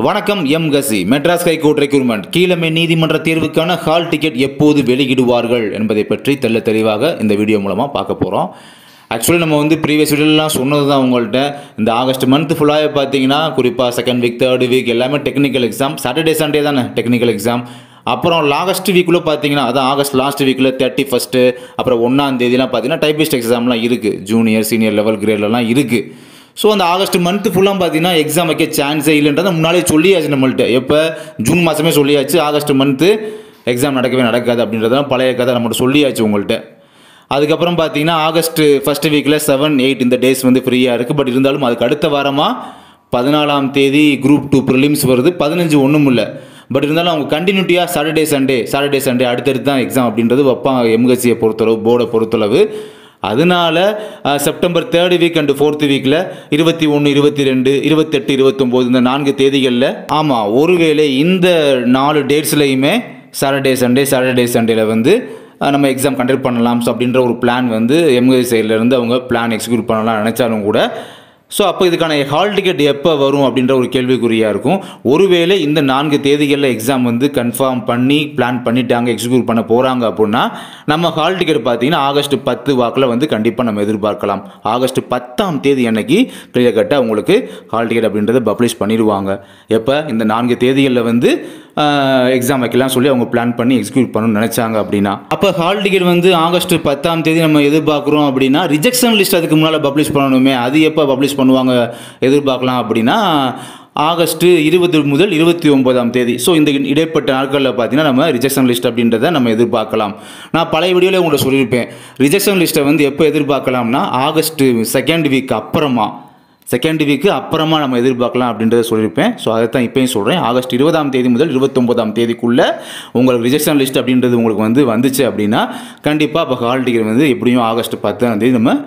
வணக்கம் M கசி Madras high court recruitment கீழமை நீதிமன்ற தேர்வுக்கான ஹால் டிக்கெட் எப்போது வெளியிடுவார்கள் என்பதை பற்றி தெளிவாக இந்த வீடியோ மூலமாக பார்க்க போகிறோம். ஆக்சுவலி நம்ம ப்ரீவியஸ் வீடியோலாம் சொன்னது தான் உங்கள்கிட்ட. இந்த ஆகஸ்ட் மந்த் ஃபுல்லாக பார்த்தீங்கன்னா குறிப்பாக செகண்ட் வீக் தேர்ட் வீக் எல்லாமே டெக்னிக்கல் எக்ஸாம். சாட்டர்டே சண்டே தானே டெக்னிக்கல் எக்ஸாம். அப்புறம் லாஸ்ட் வீக்குள்ளே பார்த்தீங்கன்னா அதான் ஆகஸ்ட் லாஸ்ட் வீக்கில் 31 அப்புறம் 1ஆம் தேதிலாம் பார்த்தீங்கன்னா டைபிஸ்ட் எக்ஸாம்லாம் இருக்குது. ஜூனியர் சீனியர் லெவல் கிரேட்லலாம் இருக்குது. ஸோ அந்த ஆகஸ்ட் மந்த் ஃபுல்லாக பார்த்தீங்கன்னா எக்ஸாம் வைக்க சான்ஸே இல்லைன்றதை முன்னாலே சொல்லியாச்சு நம்மள்கிட்ட. எப்போ ஜூன் மாதமே சொல்லியாச்சு ஆகஸ்ட் மந்த்து எக்ஸாம் நடக்காது அப்படின்றதெல்லாம் பழைய கதை நம்மகிட்ட சொல்லியாச்சு உங்கள்கிட்ட. அதுக்கப்புறம் பார்த்தீங்கன்னா ஆகஸ்ட் ஃபஸ்ட் வீக்கில் 7, 8 இந்த டேஸ் ஃப்ரீயாக இருக்குது. பட் இருந்தாலும் அதுக்கு அடுத்த வாரமாக 14ஆம் தேதி குரூப் 2 ப்ரிலிம்ஸ் வருது. 15 ஒன்றும் இல்லை. பட் இருந்தாலும் அவங்க கண்டினியூட்டியாக சாட்டர்டே சண்டே அடுத்தடுத்து தான் எக்ஸாம் அப்படின்றது வைப்பாங்க எம்கசியை பொறுத்தளவு, போர்டை பொறுத்தளவு. அதனால September 3rd week and 4th வீக்கில் 21, 22, 28, 29 இந்த 4 தேதிகளில் ஆமாம் ஒருவேளை இந்த 4 டேட்ஸ்லையுமே சாட்டர்டே சண்டேல நம்ம எக்ஸாம் கண்டக்ட் பண்ணலாம். ஸோ அப்படின்ற ஒரு பிளான் எம்கசி சைட்லேருந்து அவங்க பிளான் எக்ஸிக்யூட் பண்ணலாம் நினச்சாலும் கூட. ஸோ அப்போ இதுக்கான ஹால் டிக்கெட் எப்போ வரும் அப்படின்ற ஒரு கேள்விக்குறியாக இருக்கும். ஒருவேளை இந்த 4 தேதிகளில் எக்ஸாம் கன்ஃபார்ம் பண்ணி பிளான் பண்ணிட்டாங்க, எக்ஸிக்யூட் பண்ண போகிறாங்க அப்படின்னா நம்ம ஹால் டிக்கெட் பார்த்தீங்கன்னா ஆகஸ்ட் 10 வாக்கில் கண்டிப்பாக நம்ம எதிர்பார்க்கலாம். ஆகஸ்ட் 10ஆம் தேதி அன்னைக்கு கிளியர் கட்டாக உங்களுக்கு ஹால் டிக்கெட் அப்படின்றத பப்ளிஷ் பண்ணிடுவாங்க. எப்போ இந்த 4 தேதிகளில் எக்ஸாம் வைக்கலாம் சொல்லி அவங்க பிளான் பண்ணி எக்ஸிக்யூட் பண்ணணும்னு நினச்சாங்க அப்படின்னா அப்போ ஹால் டிக்கெட் ஆகஸ்ட் 10ஆம் தேதி நம்ம எதிர்பார்க்குறோம் அப்படின்னா ரிஜெக்ஷன் லிஸ்ட் அதுக்கு முன்னால் பப்ளிஷ் பண்ணணுமே. அது எப்போ பப்ளிஷ் பண்ணுவாங்க எதிர்பார்க்கலாம் அப்படின்னா ஆகஸ்ட் 20 முதல் 29ஆம் தேதி. ஸோ இந்த இடைப்பட்ட நாட்களில் பார்த்தீங்கன்னா நம்ம ரிஜெக்ஷன் லிஸ்ட் அப்படின்றத நம்ம எதிர்பார்க்கலாம். நான் பழைய வீடியோவில் உங்கள்கிட்ட சொல்லியிருப்பேன். ரிஜெக்ஷன் லிஸ்ட்டை எப்போ எதிர்பார்க்கலாம்னா ஆகஸ்ட் செகண்ட் வீக்கு அப்புறமா நம்ம எதிர்பார்க்கலாம் அப்படின்றத சொல்லியிருப்பேன். ஸோ அதை தான் இப்போயும் சொல்கிறேன். ஆகஸ்ட் 20ஆம் தேதி முதல் 29ஆம் தேதிக்குள்ளே உங்களுக்கு ரிஜெக்ஷன் லிஸ்ட் அப்படின்றது உங்களுக்கு வந்துச்சு அப்படின்னா கண்டிப்பாக அப்போ ஹால் டிக்கெட் எப்படியும் ஆகஸ்ட் 10ஆம் தேதி நம்ம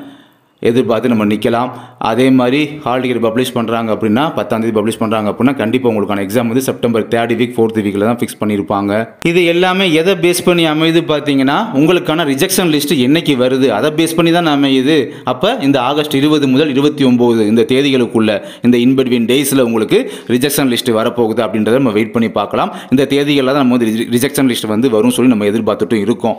எதிர்பார்த்து நம்ம நிற்கலாம். அதே மாதிரி ஹால் டிக்கெட் பப்ளிஷ் பண்ணுறாங்க அப்படின்னா 10ஆம் தேதி பப்ளிஷ் பண்ணுறாங்க அப்படின்னா கண்டிப்பாக உங்களுக்கான exam September 3rd week 4th வீக்கில் தான் ஃபிக்ஸ் பண்ணியிருப்பாங்க. இது எல்லாமே எதை பேஸ் பண்ணி அமையுது பார்த்தீங்கன்னா உங்களுக்கான ரிஜெக்ஷன் லிஸ்ட் என்னைக்கு வருது அதை பேஸ் பண்ணி தான் அமையுது. அப்போ இந்த ஆகஸ்ட் 20 முதல் 29 இந்த தேதிகளுக்குள்ள இந்த இன்பிட்வீன் டேஸில் உங்களுக்கு ரிஜெக்ஷன் லிஸ்ட் வரப்போகுது அப்படின்றத நம்ம வெயிட் பண்ணி பார்க்கலாம். இந்த தேதிகளில் தான் நம்ம ரிஜெக்ஷன் லிஸ்ட் வரும் சொல்லி நம்ம எதிர்பார்த்துட்டும் இருக்கோம்.